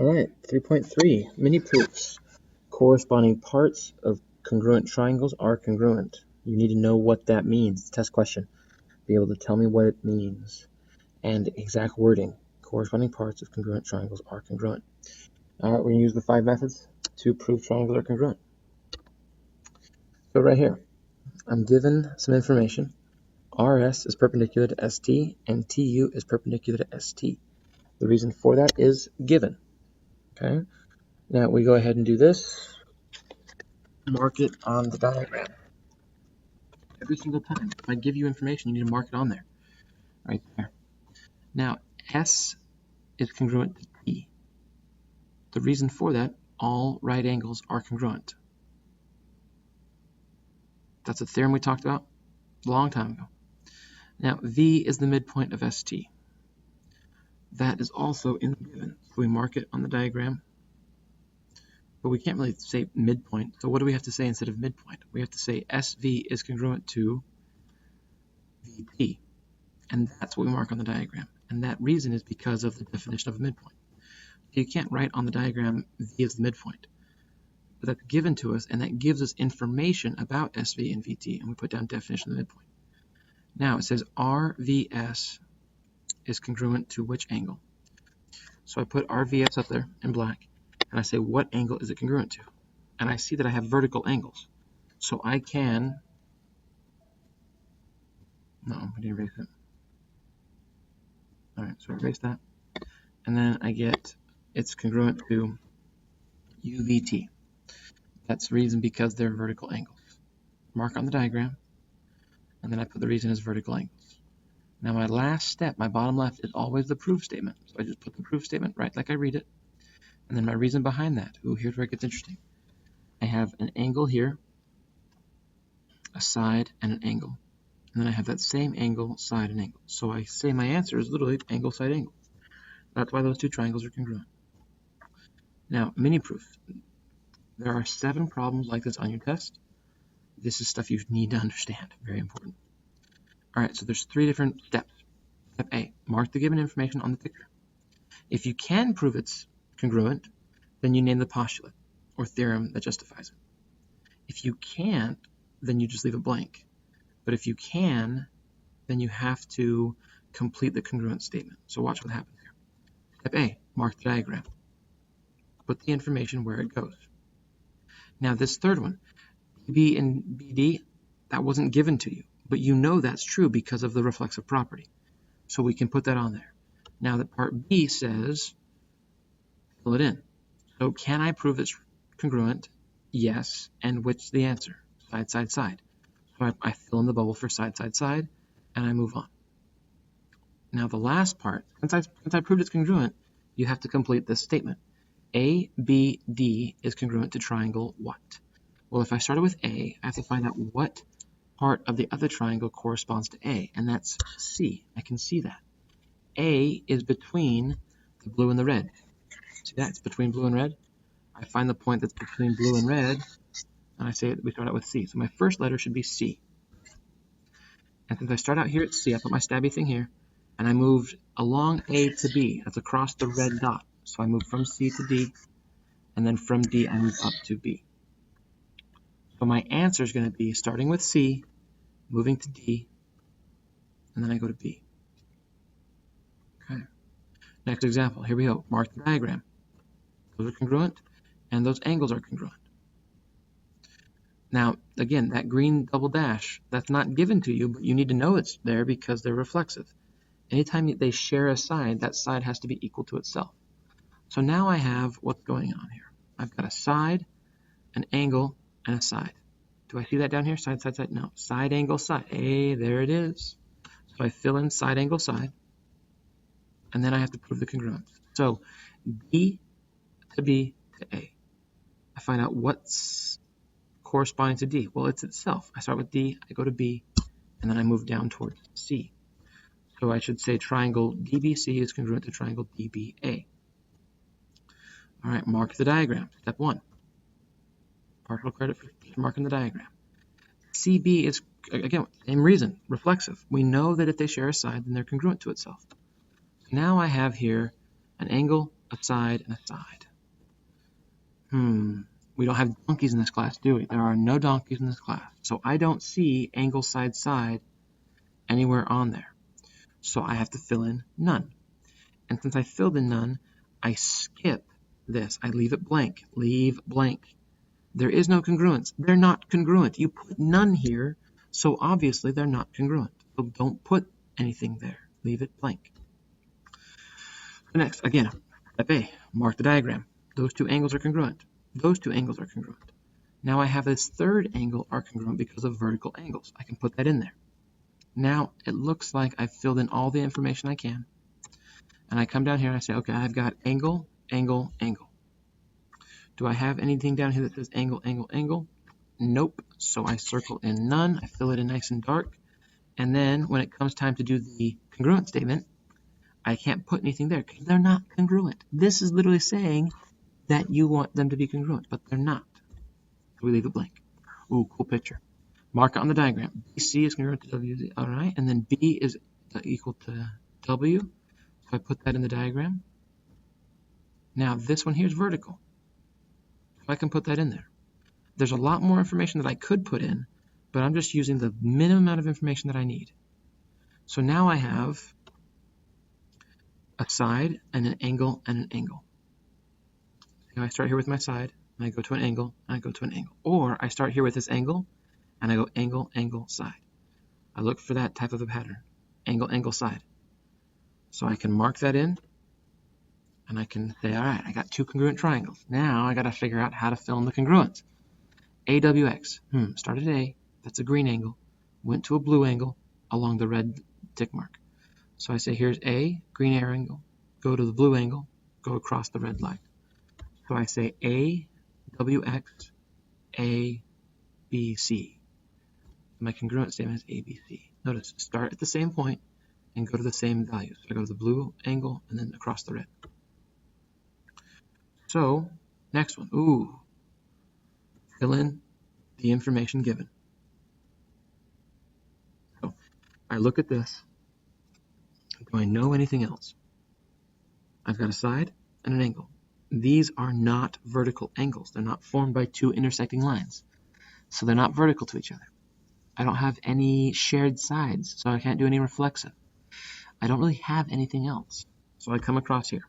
All right, 3.3, mini proofs. Corresponding parts of congruent triangles are congruent. You need to know what that means. Test question. Be able to tell me what it means. And exact wording. Corresponding parts of congruent triangles are congruent. All right, we're going to use the 5 methods to prove triangles are congruent. So right here, I'm given some information. RS is perpendicular to ST, and TU is perpendicular to ST. The reason for that is given. Okay. Now we go ahead and do this. Mark it on the diagram. Every single time. If I give you information, you need to mark it on there. Right there. Now, S is congruent to T. The reason for that, all right angles are congruent. That's a theorem we talked about a long time ago. Now, V is the midpoint of ST. That is also in the given. So we mark it on the diagram. But we can't really say midpoint. So what do we have to say instead of midpoint? We have to say SV is congruent to VT. And that's what we mark on the diagram. And that reason is because of the definition of a midpoint. You can't write on the diagram V is the midpoint. But that's given to us, and that gives us information about SV and VT, and we put down definition of the midpoint. Now it says RVS is congruent to which angle? So I put RVS up there in black, and I say what angle is it congruent to? And I see that I have vertical angles. So I can, no, I didn't erase it. All right, so I erase that. And then I get it's congruent to UVT. That's the reason because they're vertical angles. Mark on the diagram, and then I put the reason as vertical angles. Now my last step, my bottom left, is always the proof statement. So I just put the proof statement right like I read it. And then my reason behind that. Ooh, here's where it gets interesting. I have an angle here, a side, and an angle. And then I have that same angle, side, and angle. So I say my answer is literally angle, side, angle. That's why those two triangles are congruent. Now, mini proof. There are 7 problems like this on your test. This is stuff you need to understand. Very important. All right, so there's 3 different steps. Step A, mark the given information on the picture. If you can prove it's congruent, then you name the postulate or theorem that justifies it. If you can't, then you just leave it blank. But if you can, then you have to complete the congruent statement. So watch what happens here. Step A, mark the diagram. Put the information where it goes. Now this third one, B and BD, that wasn't given to you, but you know that's true because of the reflexive property. So we can put that on there. Now the part B says, fill it in. So can I prove it's congruent? Yes. And which's the answer? Side, side, side. So I fill in the bubble for side, side, side, and I move on. Now the last part, since I proved it's congruent, you have to complete this statement. A, B, D is congruent to triangle what? Well, if I started with A, I have to find out what part of the other triangle corresponds to A, and that's C. I can see that. A is between the blue and the red. See that? It's between blue and red. I find the point that's between blue and red, and I say we start out with C. So my first letter should be C. And since I start out here at C, I put my stabby thing here, and I moved along A to B. That's across the red dot. So I moved from C to D, and then from D I move up to B. So my answer is going to be starting with C, moving to D, and then I go to B. Okay. Next example, here we go. Mark the diagram. Those are congruent, and those angles are congruent. Now, again, that green double dash, that's not given to you, but you need to know it's there because they're reflexive. Anytime they share a side, that side has to be equal to itself. So now I have what's going on here. I've got a side, an angle, and a side. Do I see that down here? Side, side, side? No. Side, angle, side. Hey, there it is. So I fill in side, angle, side. And then I have to prove the congruence. So D to B to A. I find out what's corresponding to D. Well, it's itself. I start with D, I go to B, and then I move down towards C. So I should say triangle DBC is congruent to triangle DBA. All right, mark the diagram. Step 1. Partial credit for marking the diagram. CB is, again, same reason, reflexive. We know that if they share a side, then they're congruent to itself. Now I have here an angle a side, and a side. We don't have donkeys in this class, do we? There are no donkeys in this class. So I don't see angle side side anywhere on there. So I have to fill in none. And since I filled in none, I skip this. I leave it blank. Leave blank. There is no congruence. They're not congruent. You put none here, so obviously they're not congruent. So don't put anything there. Leave it blank. Next, again, step A, mark the diagram. Those two angles are congruent. Those two angles are congruent. Now I have this third angle are congruent because of vertical angles. I can put that in there. Now it looks like I've filled in all the information I can. And I come down here and I say, okay, I've got angle, angle, angle. Do I have anything down here that says angle, angle, angle? Nope. So I circle in none. I fill it in nice and dark. And then when it comes time to do the congruent statement, I can't put anything there because they're not congruent. This is literally saying that you want them to be congruent, but they're not. So we leave it blank. Ooh, cool picture. Mark it on the diagram. BC is congruent to WZ. All right. And then B is equal to W. So I put that in the diagram. Now this one here is vertical. So I can put that in there. There's a lot more information that I could put in, but I'm just using the minimum amount of information that I need. So now I have a side and an angle and an angle. Now I start here with my side, and I go to an angle, and I go to an angle. Or I start here with this angle, and I go angle, angle, side. I look for that type of a pattern. Angle, angle, side. So I can mark that in, and I can say, all right, I got two congruent triangles. Now I got to figure out how to fill in the congruence. AWX. Started at A. That's a green angle. Went to a blue angle along the red tick mark. So I say here's A, green arrow angle. Go to the blue angle. Go across the red line. So I say AWX, ABC. My congruent statement is ABC. Notice, start at the same point and go to the same values. So I go to the blue angle and then across the red. So, next one. Ooh. Fill in the information given. So, I look at this. Do I know anything else? I've got a side and an angle. These are not vertical angles. They're not formed by two intersecting lines. So they're not vertical to each other. I don't have any shared sides, so I can't do any reflexive. I don't really have anything else. So I come across here,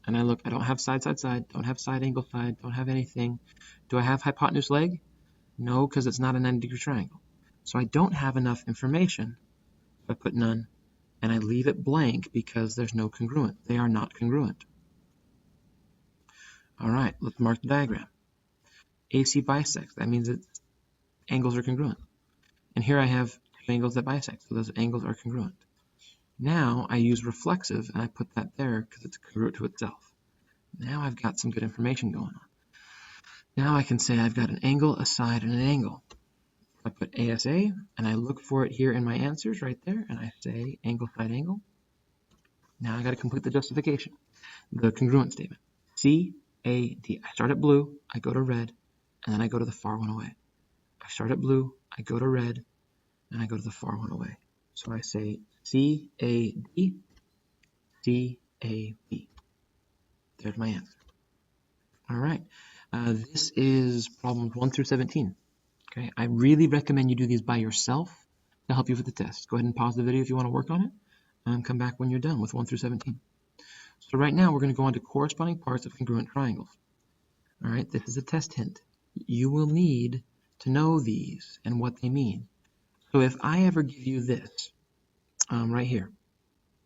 and I look. I don't have side, side, side. Don't have side, angle, side. Don't have anything. Do I have hypotenuse, leg? No, because it's not a 90-degree triangle. So I don't have enough information. I put none, and I leave it blank because there's no congruent. They are not congruent. All right, let's mark the diagram. AC bisects. That means that angles are congruent. And here I have two angles that bisect, so those angles are congruent. Now I use reflexive, and I put that there because it's congruent to itself. Now I've got some good information going on. Now I can say I've got an angle, a side, and an angle. I put ASA, and I look for it here in my answers right there, and I say angle, side, angle. Now I got to complete the justification, the congruent statement. CAD. I start at blue, I go to red, and then I go to the far one away. I start at blue, I go to red, and I go to the far one away. So I say CAD, CAB. There's my answer. All right. This is problems 1 through 17. Okay. I really recommend you do these by yourself to help you with the test. Go ahead and pause the video if you want to work on it, and come back when you're done with 1 through 17. So right now we're going to go on to corresponding parts of congruent triangles. All right. This is a test hint. You will need to know these and what they mean. So if I ever give you this right here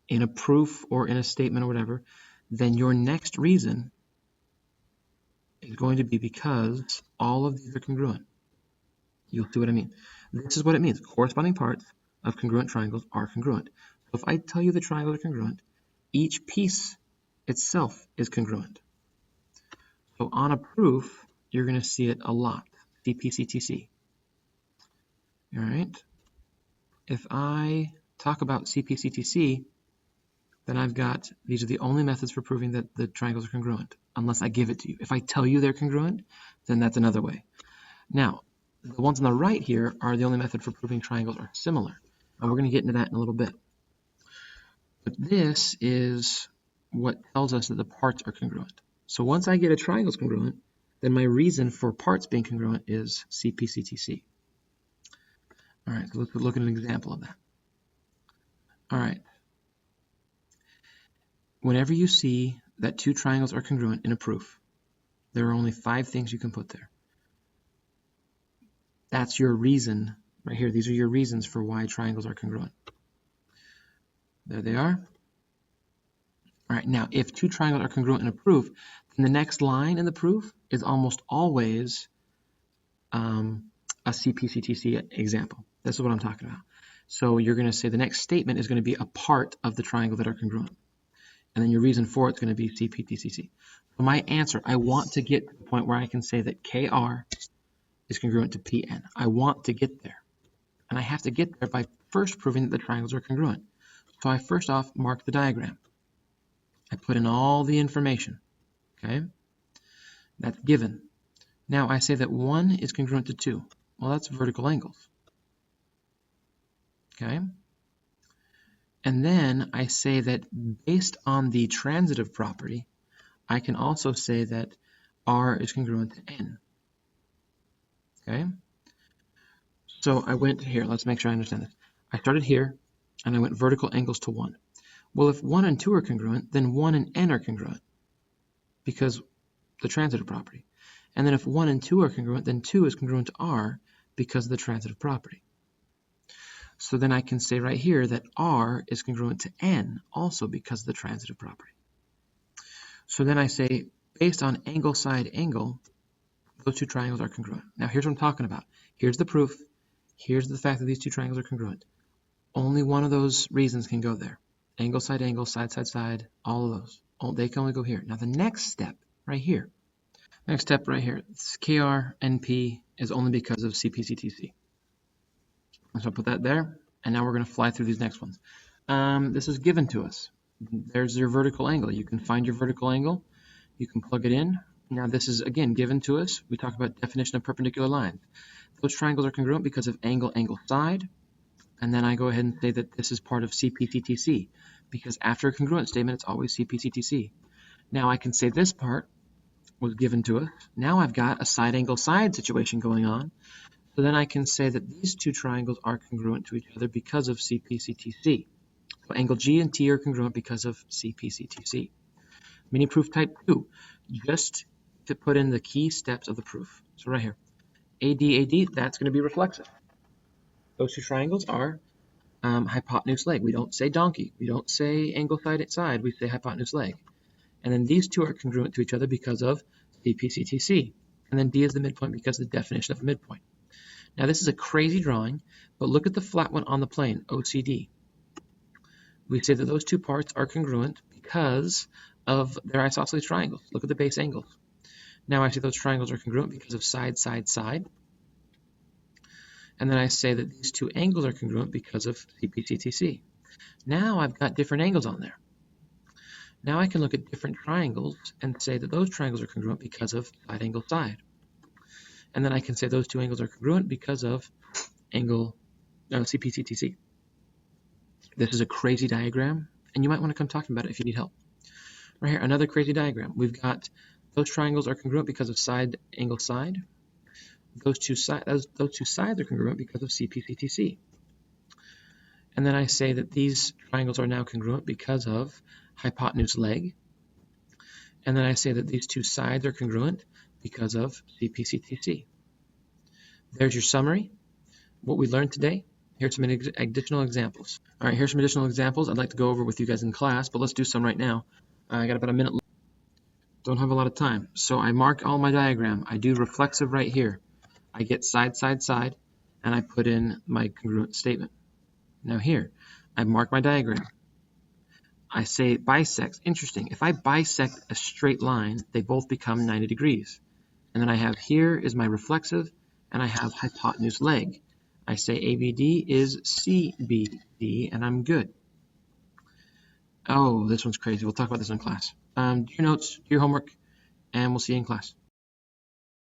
in a proof or in a statement or whatever, then your next reason is going to be because all of these are congruent. You'll see what I mean. This is what it means. Corresponding parts of congruent triangles are congruent. So if I tell you the triangles are congruent, each piece itself is congruent. So on a proof, you're going to see it a lot. CPCTC. All right. If I talk about CPCTC, then I've got, these are the only methods for proving that the triangles are congruent, unless I give it to you. If I tell you they're congruent, then that's another way. Now, the ones on the right here are the only method for proving triangles are similar. And we're going to get into that in a little bit. But this is what tells us that the parts are congruent. So once I get a triangle is congruent, then my reason for parts being congruent is CPCTC. All right, so let's look at an example of that. All right. Whenever you see that two triangles are congruent in a proof, there are only 5 things you can put there. That's your reason right here. These are your reasons for why triangles are congruent. There they are. All right, now if two triangles are congruent in a proof, then the next line in the proof is almost always a CPCTC example. This is what I'm talking about. So you're going to say the next statement is going to be a part of the triangle that are congruent. And then your reason for it's going to be CPTCC. So my answer, I want to get to the point where I can say that KR is congruent to PN. I want to get there. And I have to get there by first proving that the triangles are congruent. So I first off mark the diagram. I put in all the information. Okay? That's given. Now I say that 1 is congruent to 2. Well, that's vertical angles. Okay? And then I say that based on the transitive property, I can also say that R is congruent to N. Okay? So I went here. Let's make sure I understand this. I started here, and I went vertical angles to 1. Well, if 1 and 2 are congruent, then 1 and N are congruent because the transitive property. And then if 1 and 2 are congruent, then 2 is congruent to R because of the transitive property. So then I can say right here that R is congruent to N also because of the transitive property. So then I say, based on angle, side, angle, those two triangles are congruent. Now here's what I'm talking about. Here's the proof. Here's the fact that these two triangles are congruent. Only one of those reasons can go there. Angle, side, side, all of those. They can only go here. Now the next step right here. Next step right here. KR, NP is only because of CPCTC. So I'll put that there. And now we're going to fly through these next ones. This is given to us. There's your vertical angle. You can find your vertical angle. You can plug it in. Now this is, again, given to us. We talk about definition of perpendicular lines. Those triangles are congruent because of angle, angle, side. And then I go ahead and say that this is part of CPCTC because after a congruent statement, it's always CPCTC. Now I can say this part was given to us. Now I've got a side angle side situation going on. So then I can say that these two triangles are congruent to each other because of CPCTC. So angle G and T are congruent because of CPCTC. Mini proof type 2, just to put in the key steps of the proof. So right here, AD, that's going to be reflexive. Those two triangles are hypotenuse leg. We don't say donkey. We don't say angle side side. We say hypotenuse leg. And then these two are congruent to each other because of CPCTC. And then D is the midpoint because of the definition of a midpoint. Now this is a crazy drawing, but look at the flat one on the plane, OCD. We say that those two parts are congruent because of their isosceles triangles. Look at the base angles. Now I say those triangles are congruent because of side, side, side. And then I say that these two angles are congruent because of CPCTC. Now I've got different angles on there. Now I can look at different triangles and say that those triangles are congruent because of side, angle, side. And then I can say those two angles are congruent because of angle CPCTC. This is a crazy diagram, and you might want to come talk about it if you need help. Right here, another crazy diagram. We've got those triangles are congruent because of side, angle, side. Those two sides are congruent because of CPCTC. And then I say that these triangles are now congruent because of hypotenuse leg. And then I say that these two sides are congruent because of CPCTC. There's your summary. What we learned today. Here's some additional examples. All right, here's some additional examples I'd like to go over with you guys in class, but let's do some right now. I got about a minute left. Don't have a lot of time. So I mark all my diagram. I do reflexive right here. I get side, side, side, and I put in my congruent statement. Now here, I mark my diagram. I say bisects. Interesting. If I bisect a straight line, they both become 90 degrees. And then I have here is my reflexive, and I have hypotenuse leg. I say ABD is CBD, and I'm good. Oh, this one's crazy. We'll talk about this in class. Do your notes, do your homework, and we'll see you in class.